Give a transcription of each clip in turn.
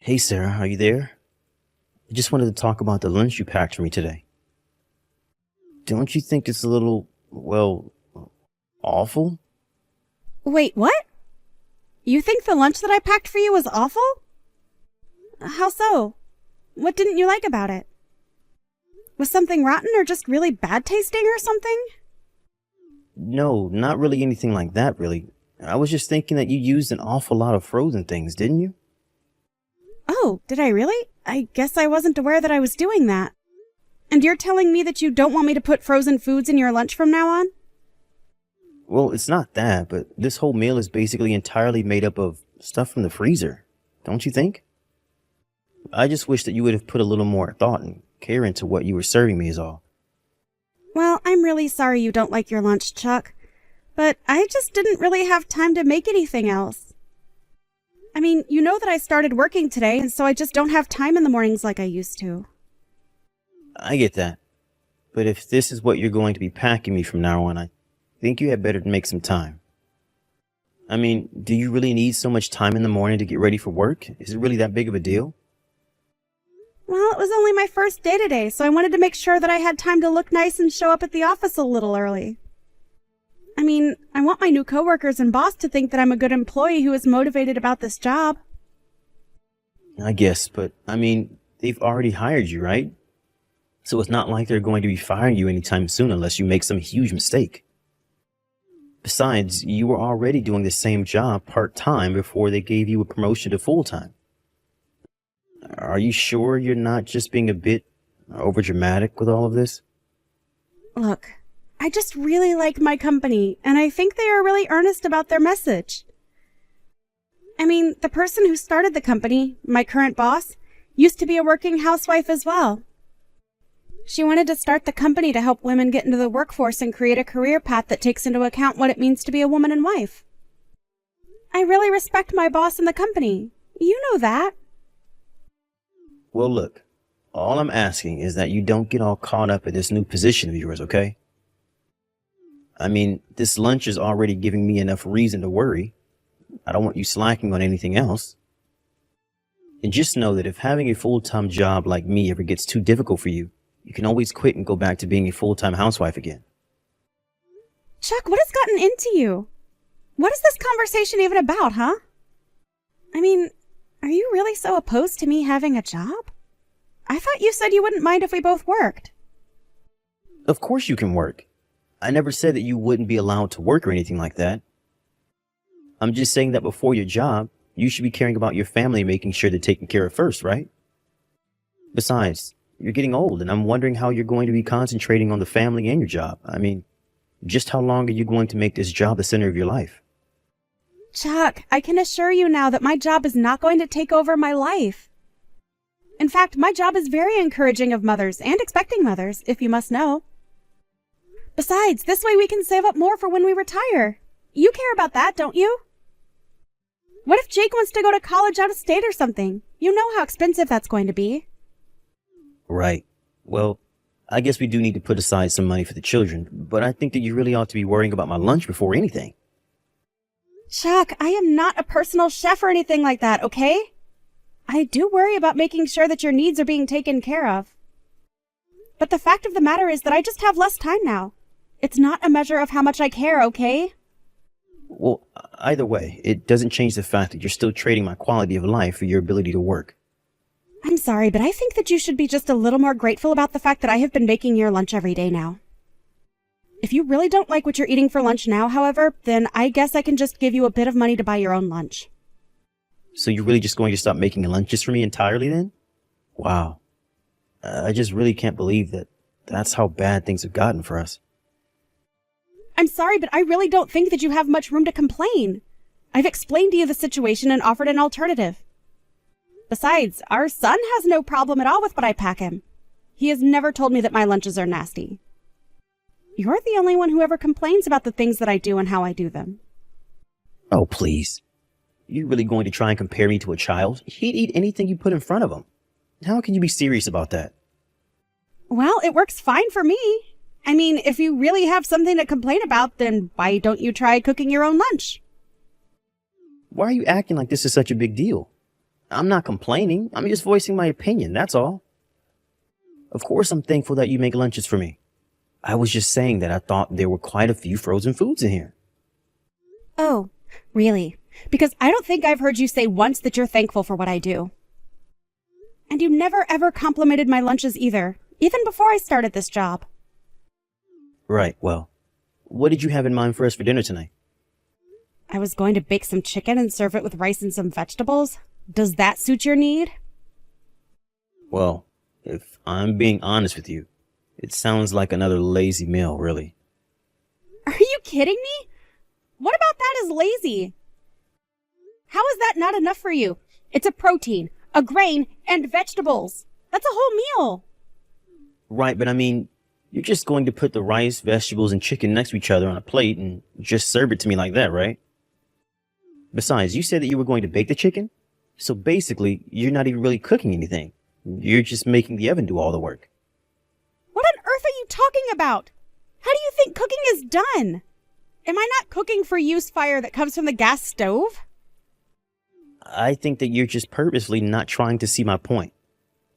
Hey Sarah, are you there? I just wanted to talk about the lunch you packed for me today. Don't you think it's a little, awful? Wait, what? You think the lunch that I packed for you was awful? How so? What didn't you like about it? Was something rotten or just really bad tasting or something? No, not really anything like that, really. I was just thinking that you used an awful lot of frozen things, didn't you? Oh, did I really? I guess I wasn't aware that I was doing that. And you're telling me that you don't want me to put frozen foods in your lunch from now on? Well, it's not that, but this whole meal is basically entirely made up of stuff from the freezer. Don't you think? I just wish that you would have put a little more thought and care into what you were serving me is all. Well, I'm really sorry you don't like your lunch, Chuck. But I just didn't really have time to make anything else. I mean, you know that I started working today, and so I just don't have time in the mornings like I used to. I get that. But if this is what you're going to be packing me from now on, I think you had better make some time. I mean, do you really need so much time in the morning to get ready for work? Is it really that big of a deal? Well, it was only my first day today, so I wanted to make sure that I had time to look nice and show up at the office a little early. I mean, I want my new coworkers and boss to think that I'm a good employee who is motivated about this job. I guess, but I mean, they've already hired you, right? So it's not like they're going to be firing you anytime soon unless you make some huge mistake. Besides, you were already doing the same job part-time before they gave you a promotion to full-time. Are you sure you're not just being a bit overdramatic with all of this? Look, I just really like my company, and I think they are really earnest about their message. I mean, the person who started the company, my current boss, used to be a working housewife as well. She wanted to start the company to help women get into the workforce and create a career path that takes into account what it means to be a woman and wife. I really respect my boss and the company. You know that. Well, look, all I'm asking is that you don't get all caught up in this new position of yours, okay? I mean, this lunch is already giving me enough reason to worry. I don't want you slacking on anything else. And just know that if having a full-time job like me ever gets too difficult for you, you can always quit and go back to being a full-time housewife again. Chuck, what has gotten into you? What is this conversation even about, huh? I mean, are you really so opposed to me having a job? I thought you said you wouldn't mind if we both worked. Of course you can work. I never said that you wouldn't be allowed to work or anything like that. I'm just saying that before your job, you should be caring about your family and making sure they're taken care of first, right? Besides, you're getting old, and I'm wondering how you're going to be concentrating on the family and your job. I mean, just how long are you going to make this job the center of your life? Chuck, I can assure you now that my job is not going to take over my life. In fact, my job is very encouraging of mothers and expecting mothers, if you must know. Besides, this way we can save up more for when we retire. You care about that, don't you? What if Jake wants to go to college out of state or something? You know how expensive that's going to be. Right. Well, I guess we do need to put aside some money for the children, but I think that you really ought to be worrying about my lunch before anything. Chuck, I am not a personal chef or anything like that, okay? I do worry about making sure that your needs are being taken care of. But the fact of the matter is that I just have less time now. It's not a measure of how much I care, okay? Well, either way, it doesn't change the fact that you're still trading my quality of life for your ability to work. I'm sorry, but I think that you should be just a little more grateful about the fact that I have been making your lunch every day now. If you really don't like what you're eating for lunch now, however, then I guess I can just give you a bit of money to buy your own lunch. So you're really just going to stop making lunches for me entirely then? Wow. I just really can't believe that that's how bad things have gotten for us. I'm sorry, but I really don't think that you have much room to complain. I've explained to you the situation and offered an alternative. Besides, our son has no problem at all with what I pack him. He has never told me that my lunches are nasty. You're the only one who ever complains about the things that I do and how I do them. Oh, please. You're really going to try and compare me to a child? He'd eat anything you put in front of him. How can you be serious about that? Well, it works fine for me. I mean, if you really have something to complain about, then why don't you try cooking your own lunch? Why are you acting like this is such a big deal? I'm not complaining. I'm just voicing my opinion, that's all. Of course I'm thankful that you make lunches for me. I was just saying that I thought there were quite a few frozen foods in here. Oh, really? Because I don't think I've heard you say once that you're thankful for what I do. And you never ever complimented my lunches either, even before I started this job. Right, well, what did you have in mind for us for dinner tonight? I was going to bake some chicken and serve it with rice and some vegetables. Does that suit your need? Well, if I'm being honest with you, it sounds like another lazy meal, really. Are you kidding me? What about that is lazy? How is that not enough for you? It's a protein, a grain, and vegetables. That's a whole meal. Right, but I mean, you're just going to put the rice, vegetables, and chicken next to each other on a plate and just serve it to me like that, right? Besides, you said that you were going to bake the chicken? So basically, you're not even really cooking anything. You're just making the oven do all the work. What on earth are you talking about? How do you think cooking is done? Am I not cooking for use fire that comes from the gas stove? I think that you're just purposely not trying to see my point.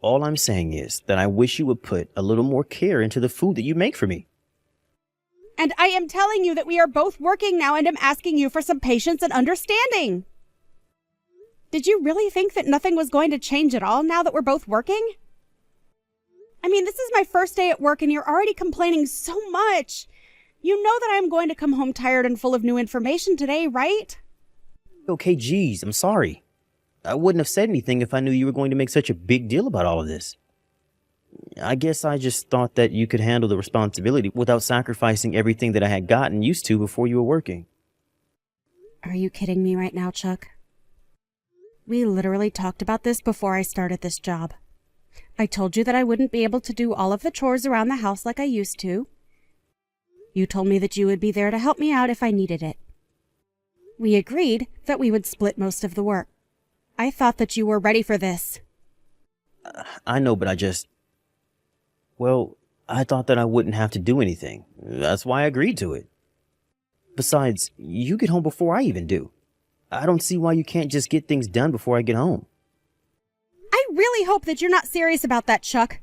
All I'm saying is that I wish you would put a little more care into the food that you make for me. And I am telling you that we are both working now and am asking you for some patience and understanding. Did you really think that nothing was going to change at all now that we're both working? I mean, this is my first day at work and you're already complaining so much. You know that I'm going to come home tired and full of new information today, right? Okay, geez, I'm sorry. I wouldn't have said anything if I knew you were going to make such a big deal about all of this. I guess I just thought that you could handle the responsibility without sacrificing everything that I had gotten used to before you were working. Are you kidding me right now, Chuck? We literally talked about this before I started this job. I told you that I wouldn't be able to do all of the chores around the house like I used to. You told me that you would be there to help me out if I needed it. We agreed that we would split most of the work. I thought that you were ready for this. I know, but I thought that I wouldn't have to do anything. That's why I agreed to it. Besides, you get home before I even do. I don't see why you can't just get things done before I get home. I really hope that you're not serious about that, Chuck.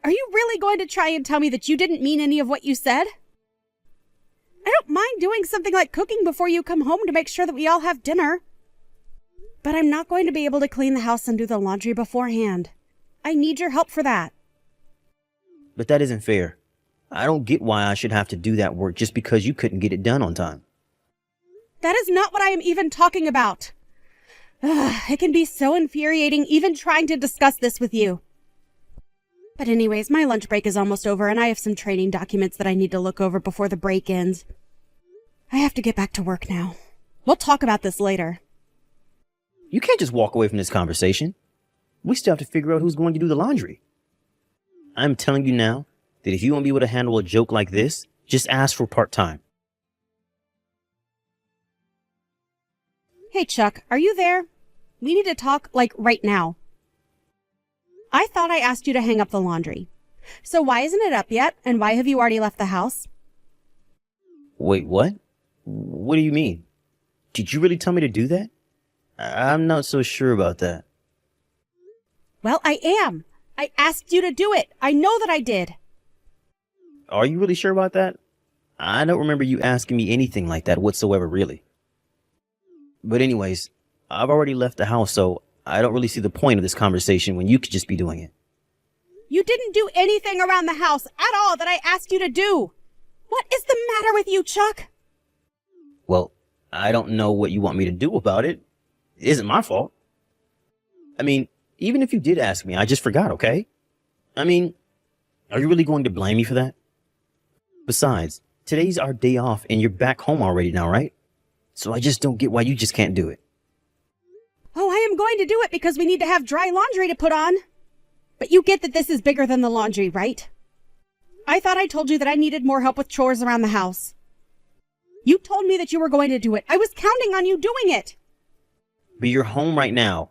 Are you really going to try and tell me that you didn't mean any of what you said? I don't mind doing something like cooking before you come home to make sure that we all have dinner. But I'm not going to be able to clean the house and do the laundry beforehand. I need your help for that. But that isn't fair. I don't get why I should have to do that work just because you couldn't get it done on time. That is not what I am even talking about. It can be so infuriating even trying to discuss this with you. But anyways, my lunch break is almost over and I have some training documents that I need to look over before the break ends. I have to get back to work now. We'll talk about this later. You can't just walk away from this conversation. We still have to figure out who's going to do the laundry. I'm telling you now that if you won't be able to handle a joke like this, just ask for part-time. Hey, Chuck, are you there? We need to talk, like, right now. I thought I asked you to hang up the laundry. So why isn't it up yet, and why have you already left the house? Wait, what? What do you mean? Did you really tell me to do that? I'm not so sure about that. Well, I am. I asked you to do it. I know that I did. Are you really sure about that? I don't remember you asking me anything like that whatsoever, really. But anyways, I've already left the house, so I don't really see the point of this conversation when you could just be doing it. You didn't do anything around the house at all that I asked you to do. What is the matter with you, Chuck? Well, I don't know what you want me to do about it. It isn't my fault. I mean, even if you did ask me, I just forgot, okay? I mean, are you really going to blame me for that? Besides, today's our day off and you're back home already now, right? So I just don't get why you just can't do it. Oh, I am going to do it because we need to have dry laundry to put on. But you get that this is bigger than the laundry, right? I thought I told you that I needed more help with chores around the house. You told me that you were going to do it. I was counting on you doing it. But you're home right now.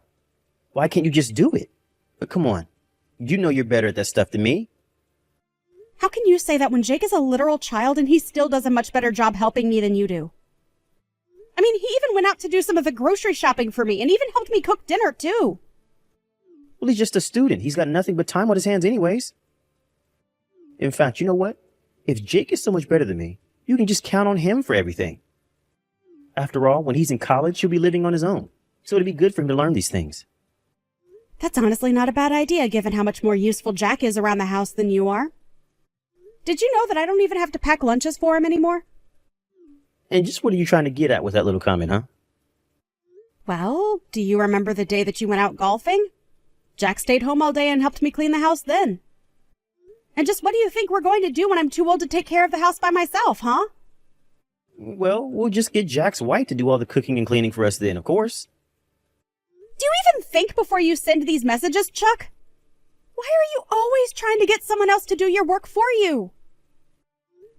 Why can't you just do it? But come on. You know you're better at that stuff than me. How can you say that when Jake is a literal child and he still does a much better job helping me than you do? I mean, he even went out to do some of the grocery shopping for me and even helped me cook dinner, too. Well, he's just a student. He's got nothing but time on his hands anyways. In fact, you know what? If Jake is so much better than me, you can just count on him for everything. After all, when he's in college, he'll be living on his own. So it'd be good for him to learn these things. That's honestly not a bad idea, given how much more useful Jack is around the house than you are. Did you know that I don't even have to pack lunches for him anymore? And just what are you trying to get at with that little comment, huh? Well, do you remember the day that you went out golfing? Jack stayed home all day and helped me clean the house then. And just what do you think we're going to do when I'm too old to take care of the house by myself, huh? Well, we'll just get Jack's wife to do all the cooking and cleaning for us then, of course. Do you even think before you send these messages, Chuck? Why are you always trying to get someone else to do your work for you?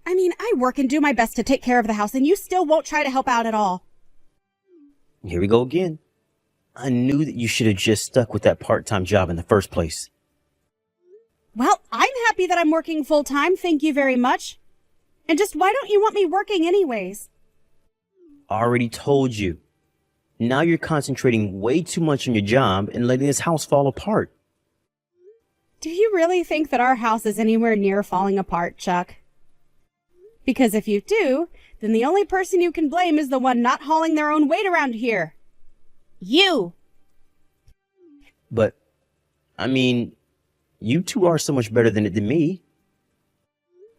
I mean, I work and do my best to take care of the house, and you still won't try to help out at all. Here we go again. I knew that you should have just stuck with that part-time job in the first place. Well, I'm happy that I'm working full-time, thank you very much. And just why don't you want me working anyways? Already told you. Now you're concentrating way too much on your job and letting this house fall apart. Do you really think that our house is anywhere near falling apart, Chuck? Because if you do, then the only person you can blame is the one not hauling their own weight around here. You! But, I mean, you two are so much better than me.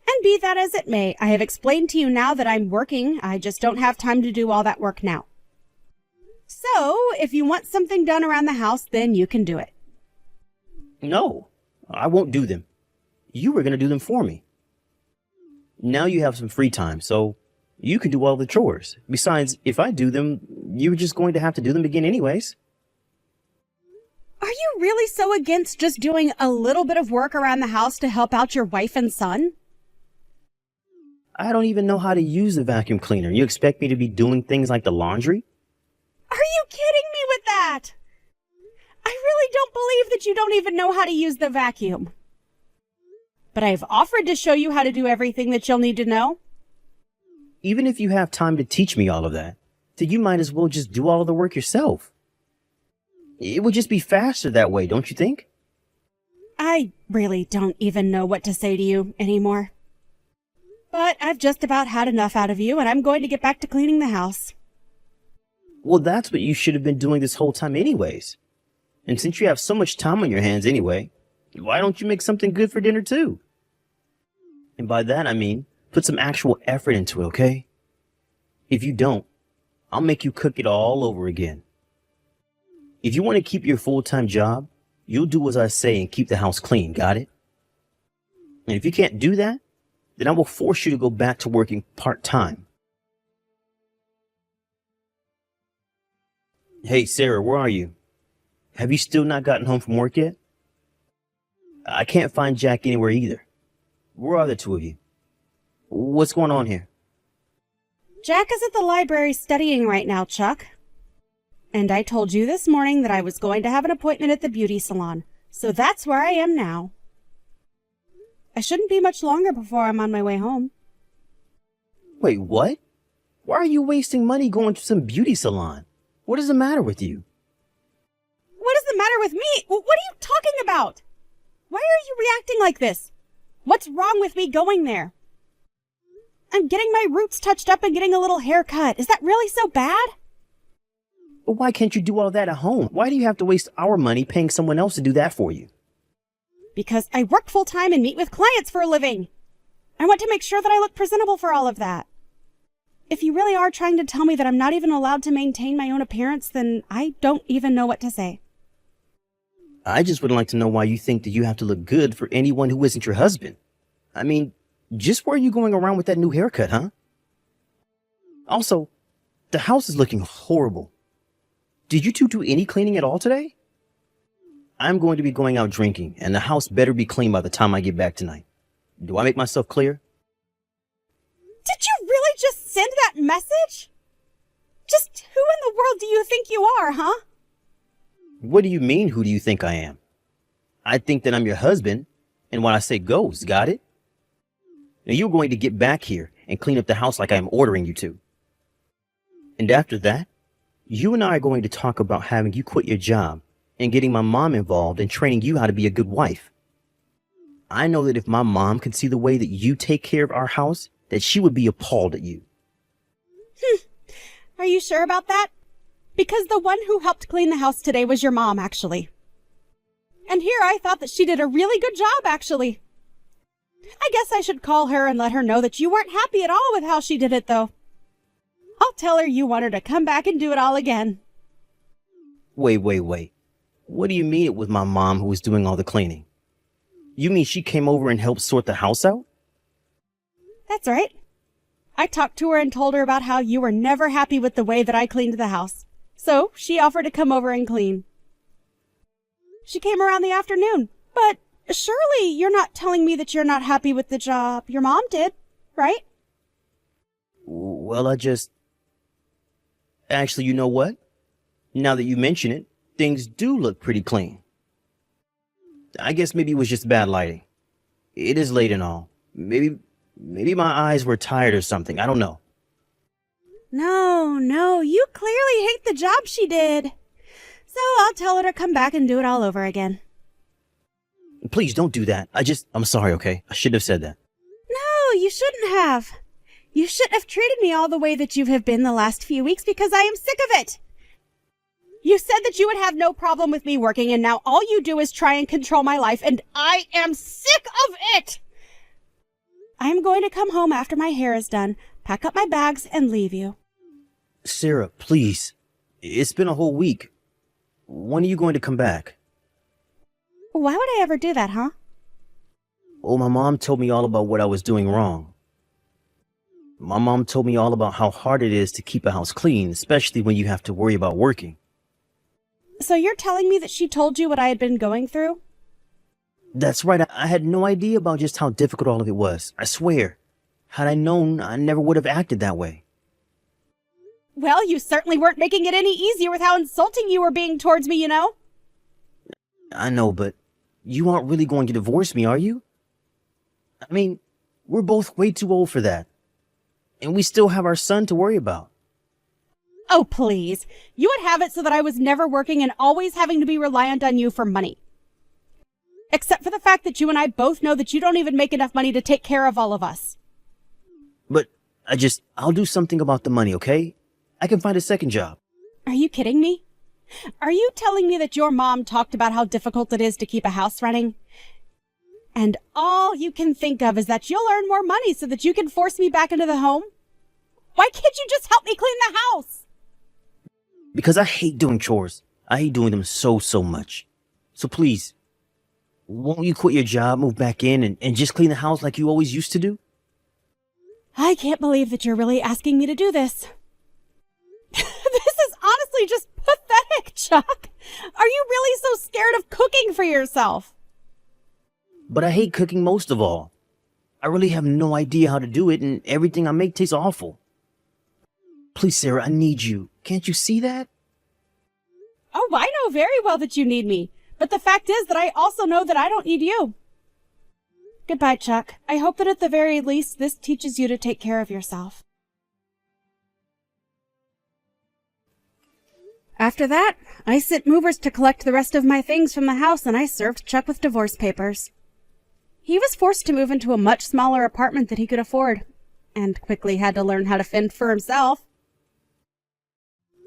And be that as it may, I have explained to you now that I'm working. I just don't have time to do all that work now. So, if you want something done around the house, then you can do it. No, I won't do them. You were going to do them for me. Now you have some free time, so you can do all the chores. Besides, if I do them, you're just going to have to do them again anyways. Are you really so against just doing a little bit of work around the house to help out your wife and son? I don't even know how to use the vacuum cleaner. You expect me to be doing things like the laundry? Are you kidding me with that? I really don't believe that you don't even know how to use the vacuum. But I've offered to show you how to do everything that you'll need to know. Even if you have time to teach me all of that, then you might as well just do all of the work yourself. It would just be faster that way, don't you think? I really don't even know what to say to you anymore. But I've just about had enough out of you, and I'm going to get back to cleaning the house. Well, that's what you should have been doing this whole time anyways. And since you have so much time on your hands anyway, why don't you make something good for dinner too? And by that I mean, put some actual effort into it, okay? If you don't, I'll make you cook it all over again. If you want to keep your full-time job, you'll do as I say and keep the house clean, got it? And if you can't do that, then I will force you to go back to working part-time. Hey, Sarah, where are you? Have you still not gotten home from work yet? I can't find Jack anywhere either. Where are the two of you? What's going on here? Jack is at the library studying right now, Chuck. And I told you this morning that I was going to have an appointment at the beauty salon, so that's where I am now. I shouldn't be much longer before I'm on my way home. Wait, what? Why are you wasting money going to some beauty salon? What is the matter with you? What is the matter with me? What are you talking about? Why are you reacting like this? What's wrong with me going there? I'm getting my roots touched up and getting a little haircut. Is that really so bad? But why can't you do all that at home? Why do you have to waste our money paying someone else to do that for you? Because I work full-time and meet with clients for a living. I want to make sure that I look presentable for all of that. If you really are trying to tell me that I'm not even allowed to maintain my own appearance, then I don't even know what to say. I just would like to know why you think that you have to look good for anyone who isn't your husband. I mean, just where are you going around with that new haircut, huh? Also, the house is looking horrible. Did you two do any cleaning at all today? I'm going to be going out drinking, and the house better be clean by the time I get back tonight. Do I make myself clear? Did you really just send that message? Just who in the world do you think you are, huh? What do you mean, who do you think I am? I think that I'm your husband, and what I say goes, got it? Now you're going to get back here and clean up the house like I am ordering you to. And after that, you and I are going to talk about having you quit your job and getting my mom involved and training you how to be a good wife. I know that if my mom could see the way that you take care of our house, that she would be appalled at you. Are you sure about that? Because the one who helped clean the house today was your mom, actually. And here I thought that she did a really good job, actually. I guess I should call her and let her know that you weren't happy at all with how she did it, though. I'll tell her you want her to come back and do it all again. Wait. What do you mean it was my mom who was doing all the cleaning? You mean she came over and helped sort the house out? That's right. I talked to her and told her about how you were never happy with the way that I cleaned the house. So she offered to come over and clean. She came around the afternoon, but surely you're not telling me that you're not happy with the job your mom did, right? Well, Actually, you know what? Now that you mention it, things do look pretty clean. I guess maybe it was just bad lighting. It is late and all. Maybe my eyes were tired or something. I don't know. No, you clearly hate the job she did. So I'll tell her to come back and do it all over again. Please don't do that. I'm sorry, okay? I shouldn't have said that. No, you shouldn't have. You shouldn't have treated me all the way that you have been the last few weeks because I am sick of it. You said that you would have no problem with me working, and now all you do is try and control my life, and I am sick of it! I'm going to come home after my hair is done, pack up my bags, and leave you. Sarah, please. It's been a whole week. When are you going to come back? Why would I ever do that, huh? Oh, my mom told me all about what I was doing wrong. My mom told me all about how hard it is to keep a house clean, especially when you have to worry about working. So you're telling me that she told you what I had been going through? That's right. I had no idea about just how difficult all of it was. I swear. Had I known, I never would have acted that way. Well, you certainly weren't making it any easier with how insulting you were being towards me, you know? I know, but you aren't really going to divorce me, are you? I mean, we're both way too old for that. And we still have our son to worry about. Oh, please. You would have it so that I was never working and always having to be reliant on you for money. Except for the fact that you and I both know that you don't even make enough money to take care of all of us. But I'll do something about the money, okay? I can find a second job. Are you kidding me? Are you telling me that your mom talked about how difficult it is to keep a house running? And all you can think of is that you'll earn more money so that you can force me back into the home? Why can't you just help me clean the house? Because I hate doing chores. I hate doing them so much. So please, won't you quit your job, move back in, and just clean the house like you always used to do? I can't believe that you're really asking me to do this. This is honestly just pathetic, Chuck. Are you really so scared of cooking for yourself? But I hate cooking most of all. I really have no idea how to do it, and everything I make tastes awful. Please, Sarah, I need you. Can't you see that? Oh, I know very well that you need me. But the fact is that I also know that I don't need you. Goodbye, Chuck. I hope that at the very least this teaches you to take care of yourself. After that, I sent movers to collect the rest of my things from the house, and I served Chuck with divorce papers. He was forced to move into a much smaller apartment that he could afford, and quickly had to learn how to fend for himself.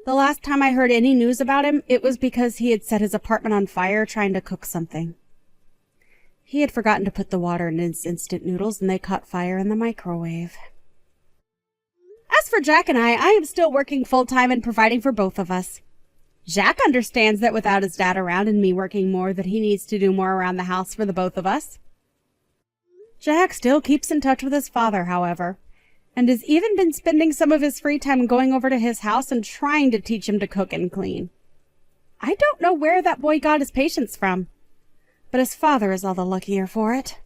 The last time I heard any news about him, it was because he had set his apartment on fire trying to cook something. He had forgotten to put the water in his instant noodles, and they caught fire in the microwave. As for Jack and I am still working full-time and providing for both of us. Jack understands that without his dad around and me working more, that he needs to do more around the house for the both of us. Jack still keeps in touch with his father, however, and has even been spending some of his free time going over to his house and trying to teach him to cook and clean. I don't know where that boy got his patience from, but his father is all the luckier for it.